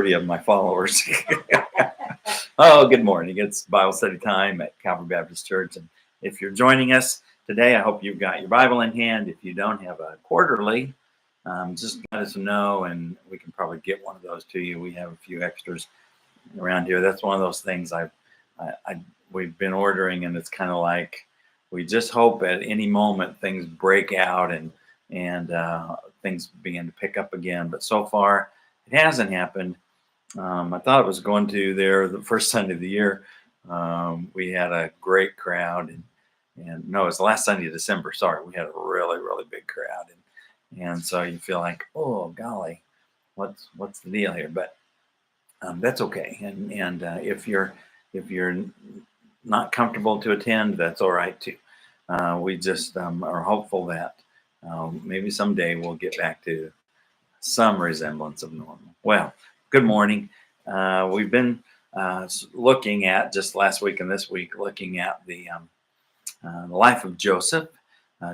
of my followers. Oh, good morning. It's Bible study time at Calvary Baptist Church. And if you're joining us today, I hope you've got your Bible in hand. If you don't have a quarterly, just let us know and we can probably get one of those to you. We have a few extras around here. That's one of those things we've been ordering, and it's kind of like we just hope at any moment things break out and things begin to pick up again. But so far, it hasn't happened. I thought it was going to there the first Sunday of the year. We had a great crowd, and no, it was the last Sunday of December. Sorry, we had a really, really big crowd, and so you feel like, oh golly, what's the deal here? But that's okay. And if you're not comfortable to attend, that's all right too. We just are hopeful that maybe someday we'll get back to some resemblance of normal. Well, good morning. We've been looking at, just last week and this week, looking at the life of Joseph.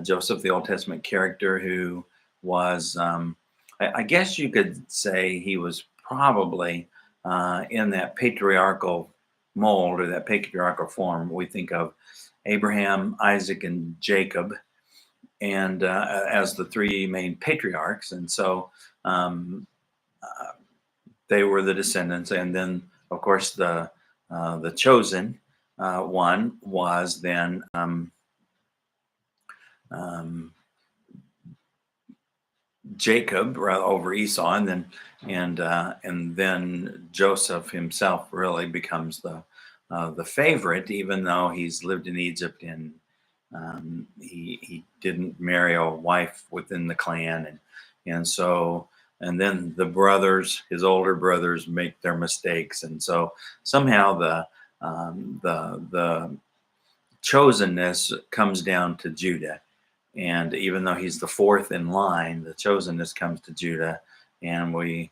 Joseph, the Old Testament character who was, I guess you could say he was probably in that patriarchal mold or that patriarchal form. We think of Abraham, Isaac, and Jacob, and as the three main patriarchs. And so they were the descendants. And then, of course, the chosen one was then Jacob over Esau, and then Joseph himself really becomes the favorite, even though he's lived in Egypt and he didn't marry a wife within the clan, and then the brothers, his older brothers, make their mistakes, and so somehow the chosenness comes down to Judah. And even though he's the fourth in line, the chosenness comes to Judah, and we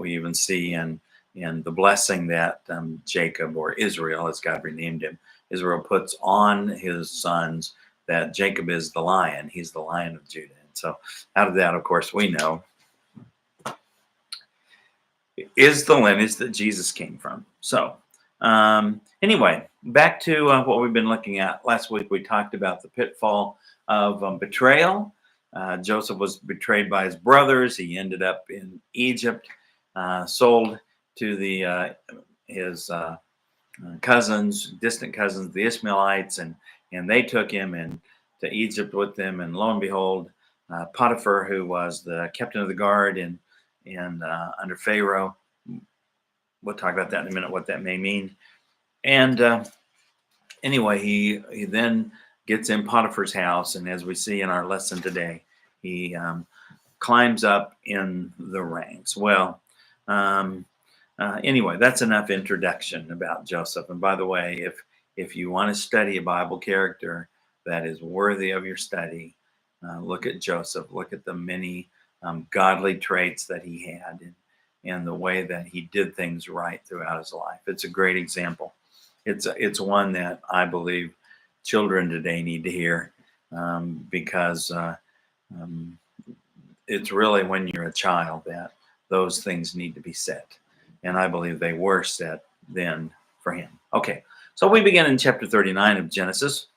even see in the blessing that Jacob, or Israel, as God renamed him, Israel puts on his sons, that Jacob is the lion. He's the Lion of Judah. And so out of that, of course, we know is the lineage that Jesus came from. So anyway, back to what we've been looking at. Last week, we talked about the pitfall of betrayal. Joseph was betrayed by his brothers. He ended up in Egypt, sold to his cousins, distant cousins, the Ishmaelites, and they took him to Egypt with them. And lo and behold, Potiphar, who was the captain of the guard and under Pharaoh, we'll talk about that in a minute, what that may mean. And anyway, he then gets in Potiphar's house, and as we see in our lesson today, he climbs up in the ranks. Well, anyway, that's enough introduction about Joseph. And by the way, if you want to study a Bible character that is worthy of your study, look at Joseph. Look at the many godly traits that he had, and the way that he did things right throughout his life. It's a great example. It's one that I believe children today need to hear, because it's really when you're a child that those things need to be set. And I believe they were set then for him. Okay, so we begin in chapter 39 of Genesis.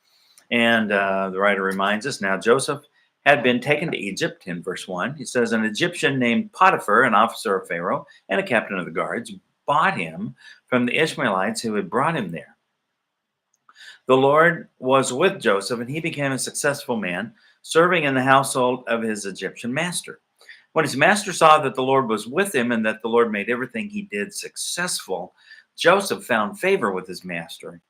And the writer reminds us, now Joseph had been taken to Egypt in verse 1. He says, an Egyptian named Potiphar, an officer of Pharaoh and a captain of the guards, bought him from the Ishmaelites who had brought him there. The Lord was with Joseph, and he became a successful man, serving in the household of his Egyptian master. When his master saw that the Lord was with him and that the Lord made everything he did successful, Joseph found favor with his master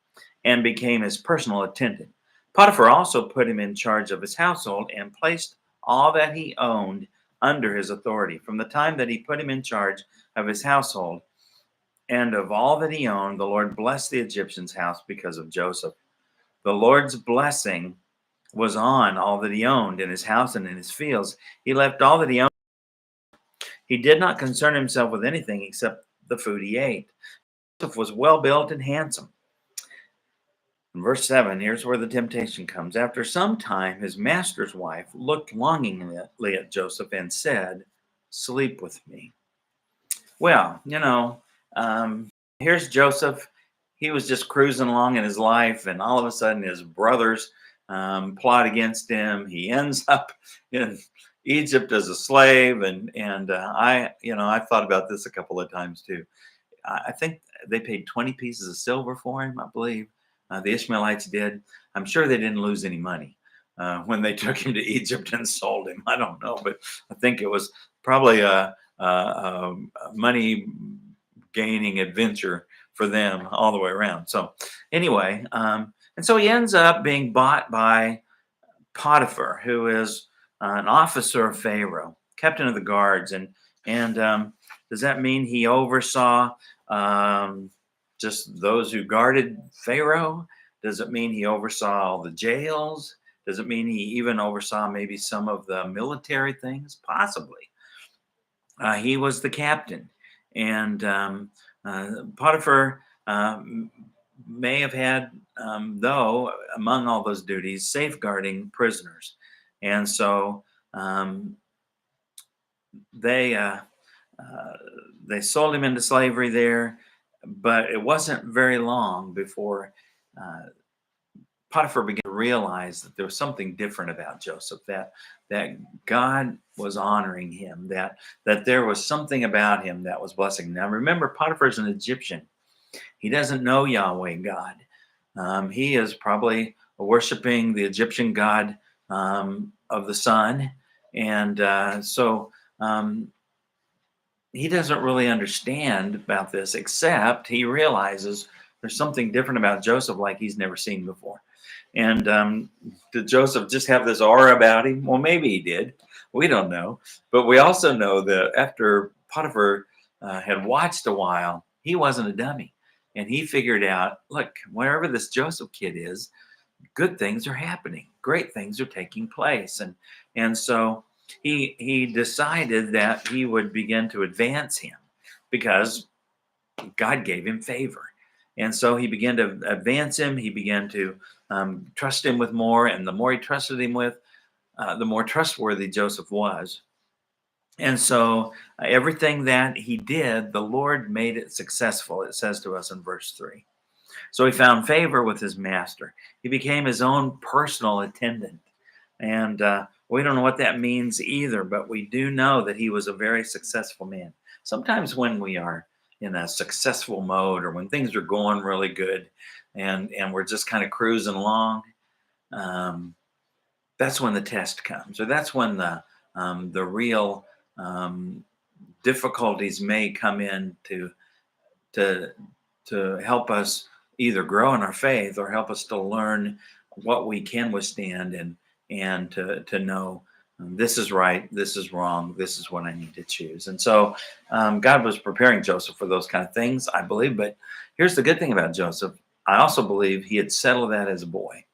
and became his personal attendant. Potiphar also put him in charge of his household and placed all that he owned under his authority. From the time that he put him in charge of his household and of all that he owned, the Lord blessed the Egyptian's house because of Joseph. The Lord's blessing was on all that he owned in his house and in his fields. He left all that he owned. He did not concern himself with anything except the food he ate. Joseph was well built and handsome. In verse 7, here's where the temptation comes. After some time, his master's wife looked longingly at Joseph and said, sleep with me. Well, here's Joseph. He was just cruising along in his life, and all of a sudden, his brothers plot against him. He ends up in Egypt as a slave, and I've thought about this a couple of times too. I think they paid 20 pieces of silver for him. I believe the Ishmaelites did. I'm sure they didn't lose any money when they took him to Egypt and sold him. I don't know, but I think it was probably a money gaining adventure for them all the way around. So anyway, and so he ends up being bought by Potiphar, who is an officer of Pharaoh, captain of the guards, and does that mean he oversaw just those who guarded Pharaoh? Does it mean he oversaw all the jails? Does it mean he even oversaw maybe some of the military things? Possibly. He was the captain, and Potiphar may have had, though, among all those duties, safeguarding prisoners, and so they sold him into slavery there, but it wasn't very long before Potiphar began to realize that there was something different about Joseph, that God was honoring him, that there was something about him that was blessing. Now remember, Potiphar is an Egyptian. He doesn't know Yahweh God. He is probably worshiping the Egyptian god of the sun, and so he doesn't really understand about this, except he realizes there's something different about Joseph like he's never seen before. And did Joseph just have this aura about him? Well, maybe he did. We don't know. But we also know that after Potiphar had watched a while, he wasn't a dummy. And he figured out, look, wherever this Joseph kid is, good things are happening. Great things are taking place. And so he decided that he would begin to advance him because God gave him favor. And so he began to advance him. He began to trust him with more. And the more he trusted him with, the more trustworthy Joseph was. And so everything that he did, the Lord made it successful, it says to us in verse 3. So he found favor with his master. He became his own personal attendant. And we don't know what that means either, but we do know that he was a very successful man. Sometimes when we are in a successful mode, or when things are going really good and we're just kind of cruising along, that's when the test comes, or that's when the real difficulties may come in to help us either grow in our faith or help us to learn what we can withstand and to know this is right, this is wrong, this is what I need to choose. And so God was preparing Joseph for those kind of things, I believe. But here's the good thing about Joseph. I also believe he had settled that as a boy.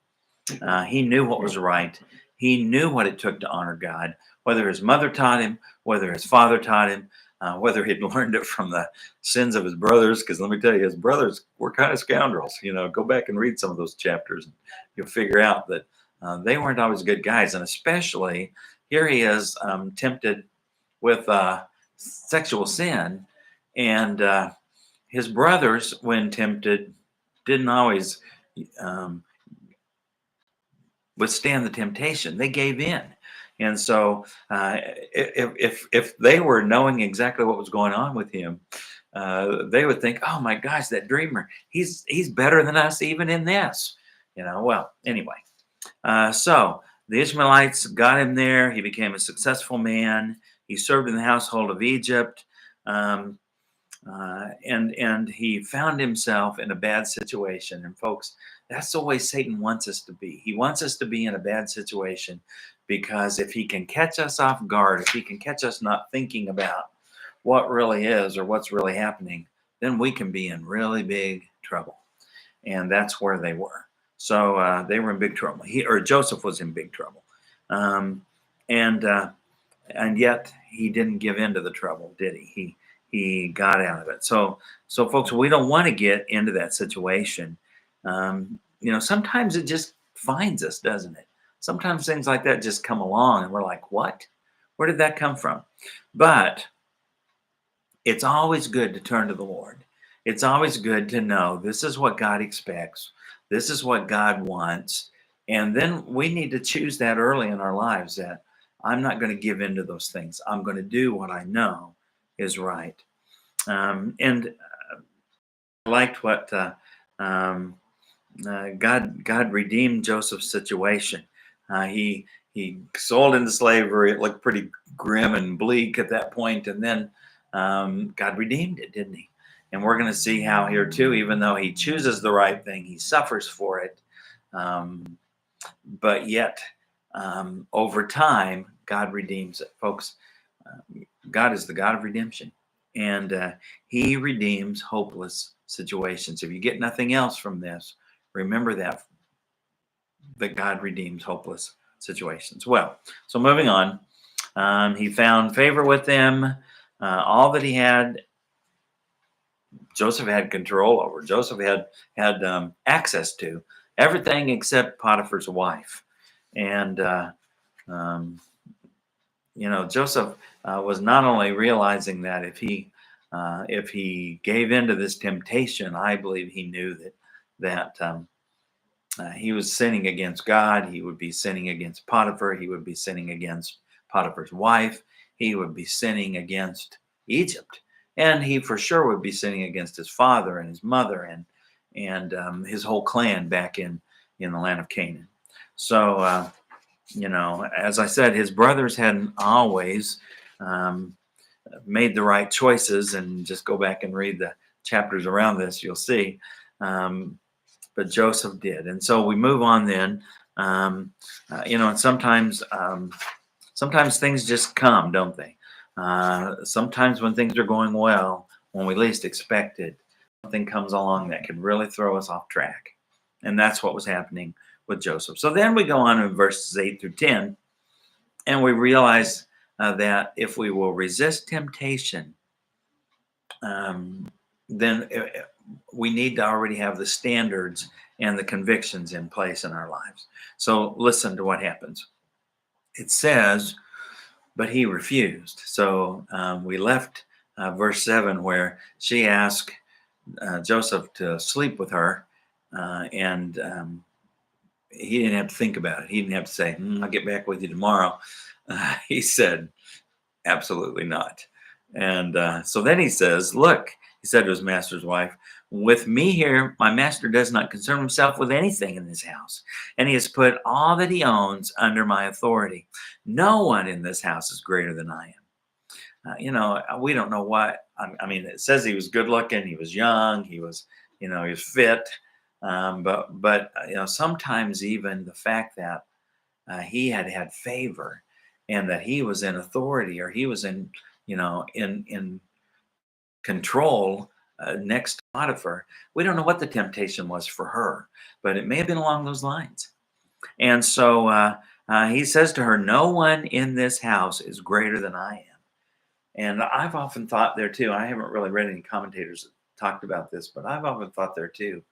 He knew what was right. He knew what it took to honor God, whether his mother taught him, whether his father taught him, whether he'd learned it from the sins of his brothers. Because let me tell you, his brothers were kind of scoundrels. Go back and read some of those chapters, and you'll figure out that they weren't always good guys. And especially here he is tempted with sexual sin, and his brothers, when tempted, didn't always withstand the temptation. They gave in. And so if they were knowing exactly what was going on with him, they would think, oh my gosh, that dreamer, he's better than us even in this. Well, anyway, so the Ishmaelites got him there. He became a successful man. He served in the household of Egypt. And he found himself in a bad situation. And folks, that's the way Satan wants us to be. He wants us to be in a bad situation, because if he can catch us off guard, if he can catch us not thinking about what really is or what's really happening, then we can be in really big trouble. And that's where they were. So they were in big trouble. Joseph was in big trouble. And yet he didn't give in to the trouble, did he? He got out of it. So folks, we don't want to get into that situation. Sometimes it just finds us, doesn't it? Sometimes things like that just come along and we're like, what? Where did that come from? But it's always good to turn to the Lord. It's always good to know this is what God expects. This is what God wants. And then we need to choose that early in our lives, that I'm not going to give in to those things. I'm going to do what I know is right. And I liked what um, God redeemed Joseph's situation. He sold into slavery. It looked pretty grim and bleak at that point, and then God redeemed it, didn't He? And we're going to see how here too. Even though He chooses the right thing, He suffers for it. But yet, over time, God redeems it, folks. God is the God of redemption, and He redeems hopeless situations. If you get nothing else from this, remember that God redeems hopeless situations. Well, so moving on, he found favor with them. All that he had, Joseph had control over. Joseph had access to everything except Potiphar's wife, and Joseph was not only realizing that if he gave in to this temptation, I believe he knew that he was sinning against God. He would be sinning against Potiphar. He would be sinning against Potiphar's wife. He would be sinning against Egypt, and he for sure would be sinning against his father and his mother and his whole clan back in the land of Canaan. So as I said, his brothers hadn't always made the right choices, and just go back and read the chapters around this, you'll see. But Joseph did. And so we move on then, and sometimes things just come, don't they? Sometimes when things are going well, when we least expect it, something comes along that can really throw us off track. And that's what was happening with Joseph. So then we go on in verses 8 through 10, and we realize that if we will resist temptation, then we need to already have the standards and the convictions in place in our lives. So listen to what happens. It says, but he refused. So we left verse 7 where she asked Joseph to sleep with her, and he didn't have to think about it. He didn't have to say, I'll get back with you tomorrow. He said, absolutely not. And so then he says, look, he said to his master's wife, with me here, my master does not concern himself with anything in this house, and he has put all that he owns under my authority. No one in this house is greater than I am. We don't know what. I mean, it says he was good looking, he was young, he was fit. But sometimes even the fact that he had favor, and that he was in authority, or he was in control next to Potiphar. We don't know what the temptation was for her, but it may have been along those lines. And so he says to her, no one in this house is greater than I am. And I've often thought there too, I haven't really read any commentators that talked about this, but I've often thought there too,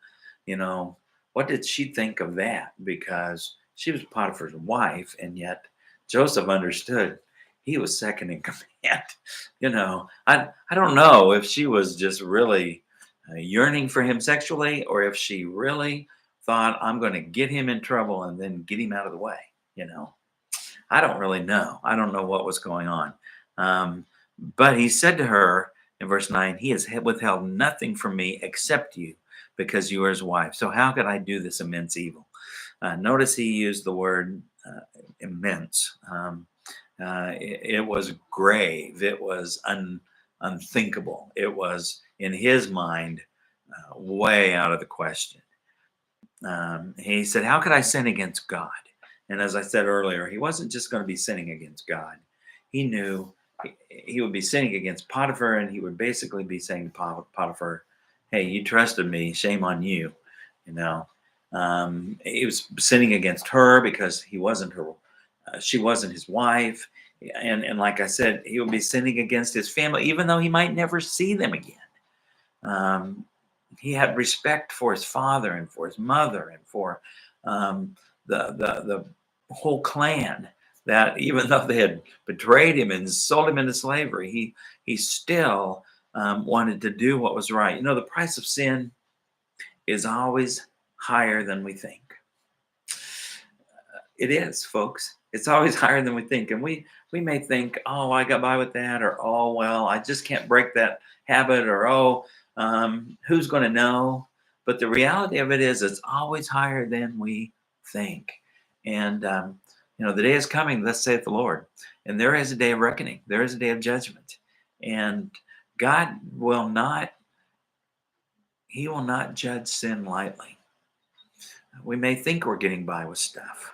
what did she think of that? Because she was Potiphar's wife, and yet Joseph understood he was second in command. I don't know if she was just really yearning for him sexually, or if she really thought, I'm going to get him in trouble and then get him out of the way. I don't really know. I don't know what was going on. But he said to her in verse 9, he has withheld nothing from me except you, because you are his wife. So how could I do this immense evil? Notice he used the word immense. It was grave. It was unthinkable. It was, in his mind, way out of the question. He said, how could I sin against God? And as I said earlier, he wasn't just going to be sinning against God. He knew he would be sinning against Potiphar, and he would basically be saying to Potiphar, hey, you trusted me, shame on you. He was sinning against her because he wasn't her, she wasn't his wife. And like I said, he would be sinning against his family, even though he might never see them again. He had respect for his father and for his mother and for the whole clan, that even though they had betrayed him and sold him into slavery, he still wanted to do what was right. The price of sin is always higher than we think. It is, folks. It's always higher than we think. And we may think, oh, I got by with that, or oh, well, I just can't break that habit, or oh, who's going to know? But the reality of it is, it's always higher than we think. And the day is coming, thus saith the Lord. And there is a day of reckoning. There is a day of judgment. And God will not, He will not judge sin lightly. We may think we're getting by with stuff,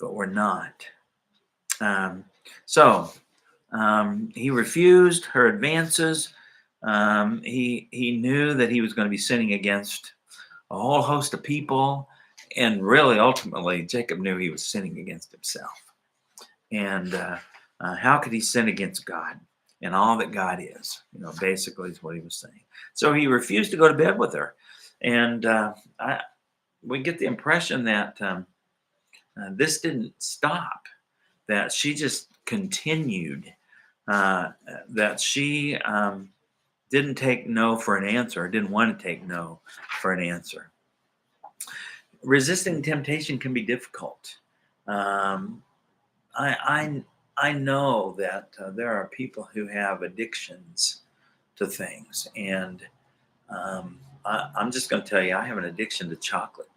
but we're not. So he refused her advances. He knew that he was going to be sinning against a whole host of people. And really, ultimately, Jacob knew he was sinning against himself. And how could he sin against God and all that God is? Basically is what he was saying. So he refused to go to bed with her. And we get the impression that this didn't stop, that she just continued, that she didn't take no for an answer, didn't want to take no for an answer. Resisting temptation can be difficult. I know that there are people who have addictions to things, and I'm just going to tell you, I have an addiction to chocolate.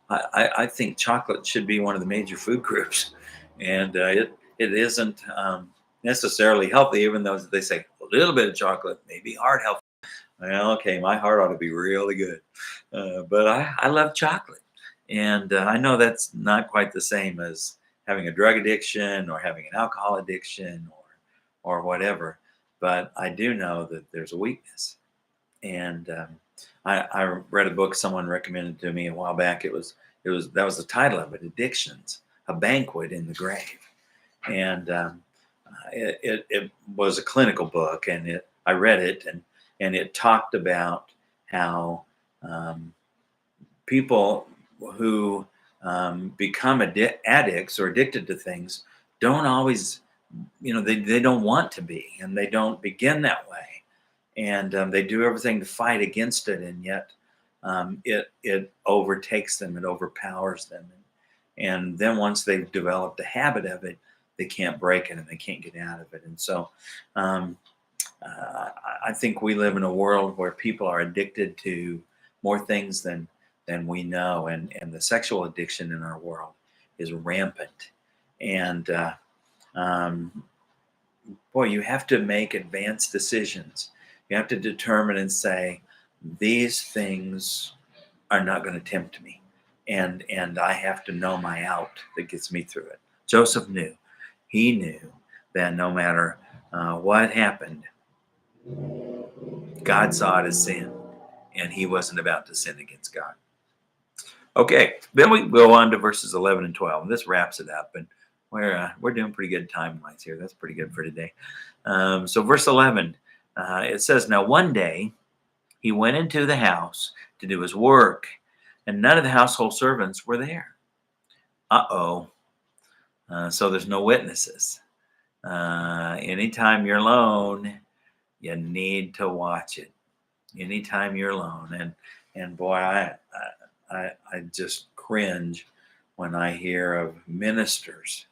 I think chocolate should be one of the major food groups, and it isn't necessarily healthy, even though they say a little bit of chocolate may be heart healthy. Well, okay, my heart ought to be really good, but I love chocolate, and I know that's not quite the same as having a drug addiction or having an alcohol addiction or whatever. But I do know that there's a weakness, and I read a book someone recommended to me a while back. That was the title of it, Addictions: A Banquet in the Grave. And it was a clinical book, and I read it, and it talked about how people who become addicts or addicted to things don't always, they don't want to be, and they don't begin that way. And they do everything to fight against it, and yet it overtakes them, it overpowers them, and then once they've developed a habit of it, they can't break it and they can't get out of it. And so I think we live in a world where people are addicted to more things than we know, and the sexual addiction in our world is rampant. And boy, you have to make advanced decisions. You have to determine and say, these things are not going to tempt me. And I have to know my out that gets me through it. Joseph knew. He knew that no matter what happened, God saw it as sin, and he wasn't about to sin against God. Okay, then we go on to verses 11 and 12. And this wraps it up, and we're doing pretty good time-wise here. That's pretty good for today. So verse 11, it says, now one day he went into the house to do his work, and none of the household servants were there. So there's no witnesses. Anytime you're alone, you need to watch it. Anytime you're alone, and boy, I just cringe when I hear of ministers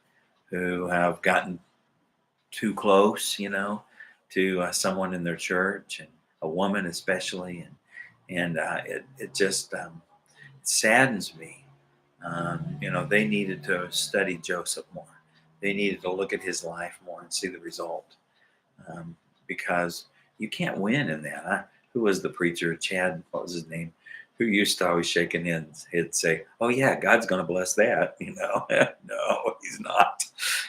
who have gotten too close, to someone in their church, and a woman especially, and it just saddens me. They needed to study Joseph more. They needed to look at his life more and see the result, because you can't win in that. Who was the preacher? Chad, what was his name? Who used to always shake hands. He'd say, "Oh yeah, God's going to bless that." No, he's not.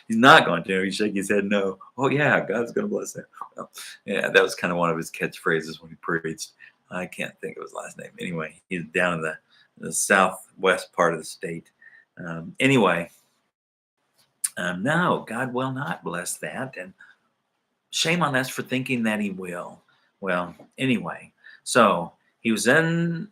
He's not going to. He shake his head, no. Oh yeah, God's going to bless that. Well, yeah, that was kind of one of his catchphrases when he preached. I can't think of his last name. Anyway, he's down in the southwest part of the state. Anyway, no, God will not bless that, and shame on us for thinking that he will. Well, anyway, so he was in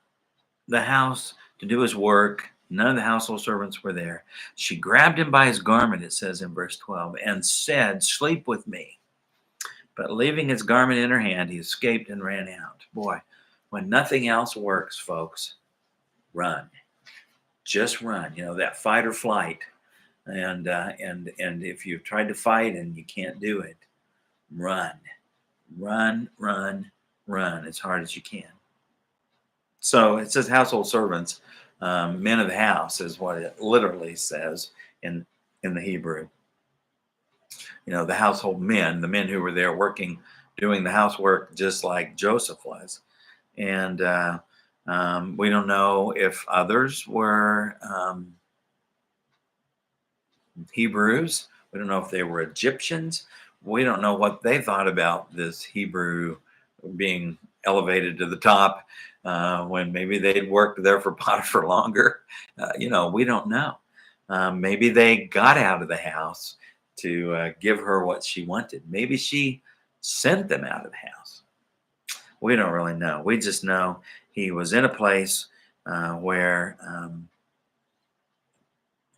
the house to do his work. None of the household servants were there. She grabbed him by his garment, it says in verse 12, and said, sleep with me. But leaving his garment in her hand, he escaped and ran out. Boy, when nothing else works, folks, run. Just run. That fight or flight. And if you've tried to fight and you can't do it, run, run, run, run as hard as you can. So it says household servants, men of the house is what it literally says in the Hebrew. The household men, the men who were there working, doing the housework, just like Joseph was. And we don't know if others were Hebrews. We don't know if they were Egyptians. We don't know what they thought about this Hebrew being elevated to the top when maybe they'd worked there for Potiphar longer. We don't know. Maybe they got out of the house to give her what she wanted. Maybe she sent them out of the house. We don't really know. We just know he was in a place where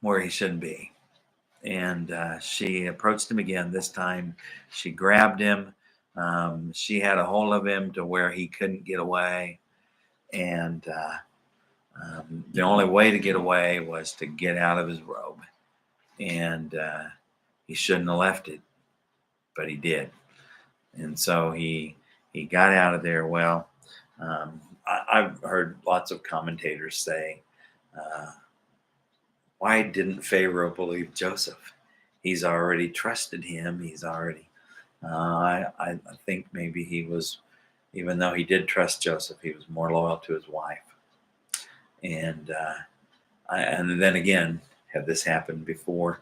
he shouldn't be. And she approached him again. This time she grabbed him. She had a hold of him to where he couldn't get away. And the only way to get away was to get out of his robe. And he shouldn't have left it, but he did. And so he got out of there. Well, I've heard lots of commentators say, why didn't Pharaoh believe Joseph? He's already trusted him. He's already, I think maybe he was, even though he did trust Joseph, he was more loyal to his wife. And then again, had this happened before?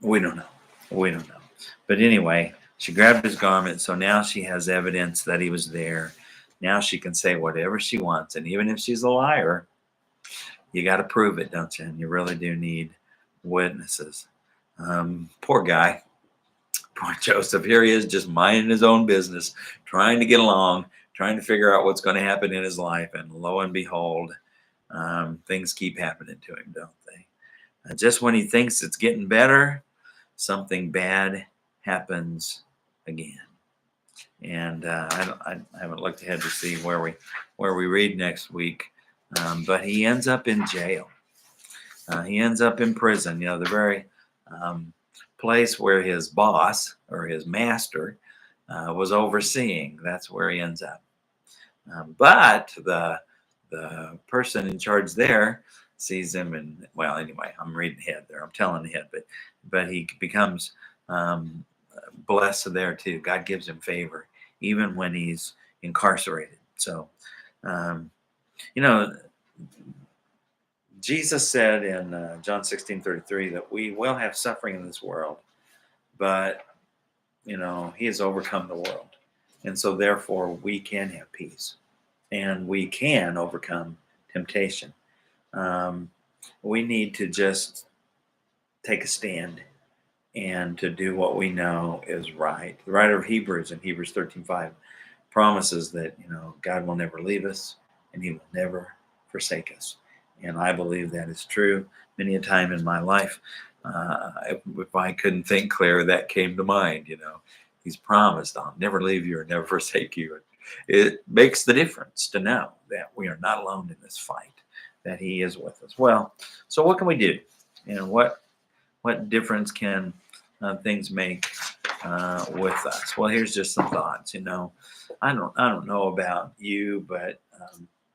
We don't know. But anyway, she grabbed his garment. So now she has evidence that he was there. Now she can say whatever she wants. And even if she's a liar, you got to prove it, don't you? And you really do need witnesses. Poor guy. Poor Joseph. Here he is just minding his own business, trying to get along, trying to figure out what's going to happen in his life. And lo and behold, things keep happening to him, don't they? Just when he thinks it's getting better, something bad happens again. And I haven't looked ahead to see where we read next week. But he ends up in jail. He ends up in prison. The very place where his boss or his master was overseeing. That's where he ends up. But the person in charge there sees him, and well, anyway, I'm reading ahead there. I'm telling ahead, but he becomes blessed there too. God gives him favor even when he's incarcerated. So. Jesus said in John 16:33 that we will have suffering in this world, but he has overcome the world, and so therefore we can have peace, and we can overcome temptation. We need to just take a stand and to do what we know is right. The writer of Hebrews in Hebrews 13:5 promises that God will never leave us and he will never forsake us. And I believe that is true. Many a time in my life, if I couldn't think clear, that came to mind. He's promised, I'll never leave you or never forsake you. It makes the difference to know that we are not alone in this fight, that he is with us. Well, so what can we do? What difference can things make with us? Well, here's just some thoughts. I don't know about you, but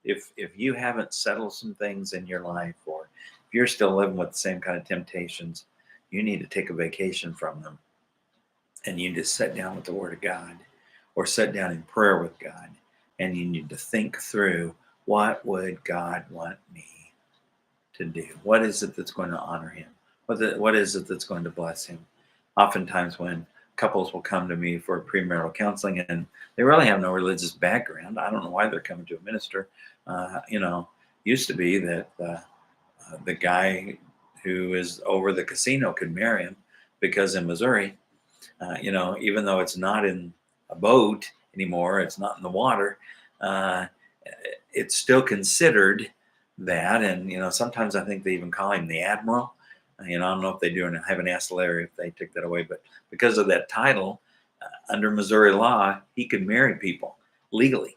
if you haven't settled some things in your life, or if you're still living with the same kind of temptations, you need to take a vacation from them, and you just sit down with the Word of God, or sit down in prayer with God, and you need to think through, what would God want me to do? What is it that's going to honor him? What is it that's going to bless him? Oftentimes when couples will come to me for premarital counseling and they really have no religious background, I don't know why they're coming to a minister. Used to be that the guy who is over the casino could marry him, because in Missouri, even though it's not in a boat anymore, it's not in the water, it's still considered that. And sometimes I think they even call him the admiral, I don't know if they do, and I haven't asked Larry if they took that away, but because of that title, under Missouri law, he could marry people legally.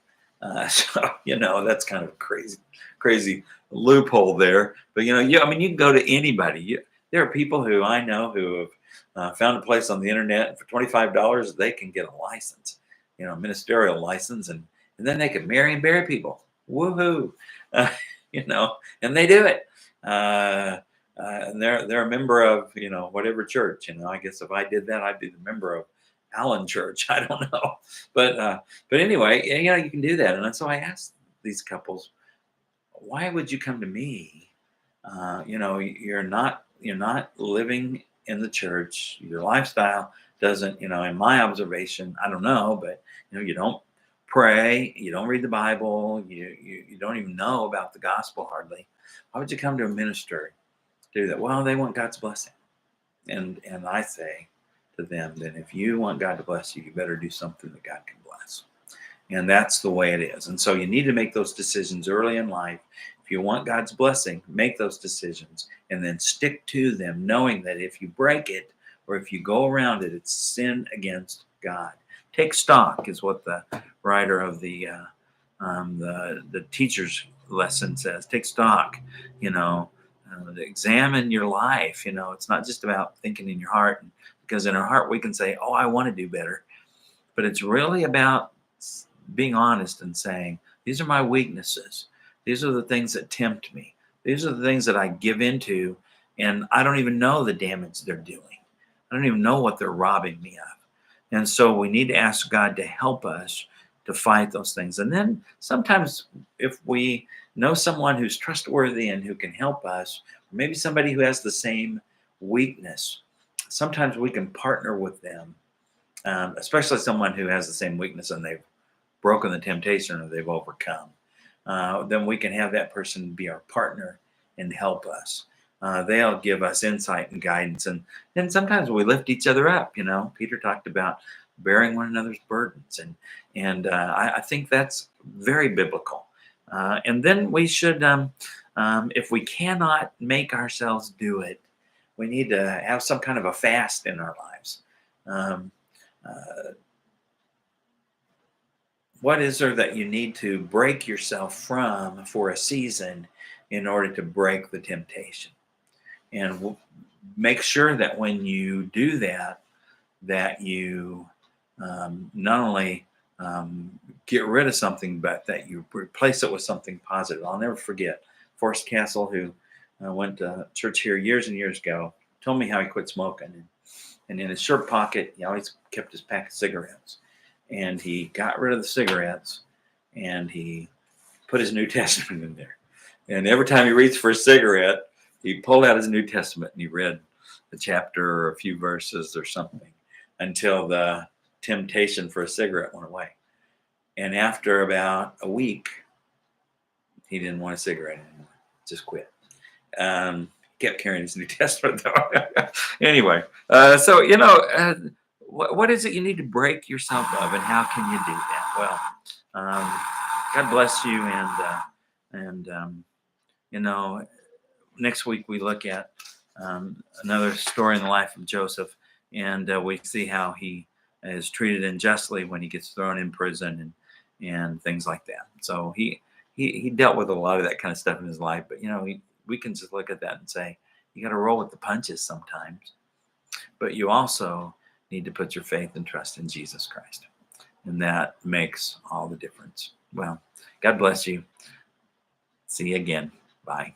So that's kind of a crazy loophole there. But you can go to anybody. There are people who I know who have found a place on the internet, and for $25 they can get a license, ministerial license, and then they can marry and bury people. Woohoo! And they do it. And they're a member of whatever church. I guess if I did that, I'd be the member of Allen Church. I don't know, but anyway, you can do that. And so I asked these couples, why would you come to me? You're not living in the church. Your lifestyle doesn't, in my observation, I don't know, but you don't pray, you don't read the Bible, you don't even know about the gospel hardly. Why would you come to a minister to do that? Well, they want God's blessing, and I say to them, then if you want God to bless you, you better do something that God can bless. And that's the way it is. And so you need to make those decisions early in life. If you want God's blessing, make those decisions and then stick to them, knowing that if you break it or if you go around it, it's sin against God. Take stock is what the writer of the teacher's lesson says. Take stock, examine your life. It's not just about thinking in your heart, because in our heart we can say, oh, I want to do better. But it's really about being honest and saying, these are my weaknesses. These are the things that tempt me. These are the things that I give into, and I don't even know the damage they're doing. I don't even know what they're robbing me of. And so we need to ask God to help us to fight those things. And then sometimes if we know someone who's trustworthy and who can help us, or maybe somebody who has the same weakness, sometimes we can partner with them, especially someone who has the same weakness and they've broken the temptation or they've overcome. Then we can have that person be our partner and help us. They'll give us insight and guidance. And then sometimes we lift each other up. Peter talked about bearing one another's burdens. And I think that's very biblical. And then we should, if we cannot make ourselves do it, we need to have some kind of a fast in our lives. What is there that you need to break yourself from for a season in order to break the temptation? And make sure that when you do that, that you not only get rid of something, but that you replace it with something positive. I'll never forget Forrest Castle, who went to church here years and years ago, told me how he quit smoking. And in his shirt pocket, he always kept his pack of cigarettes. And he got rid of the cigarettes and he put his New Testament in there. And every time he reached for a cigarette, he pulled out his New Testament and he read a chapter or a few verses or something until the temptation for a cigarette went away. And after about a week, he didn't want a cigarette anymore. Just quit. Kept carrying his New Testament though. Anyway, so what is it you need to break yourself of, and how can you do that? Well, God bless you, and next week we look at another story in the life of Joseph, and we see how he is treated unjustly when he gets thrown in prison and things like that. So he dealt with a lot of that kind of stuff in his life, but we can just look at that and say, you got to roll with the punches sometimes, but you also need to put your faith and trust in Jesus Christ. And that makes all the difference. Well, God bless you. See you again. Bye.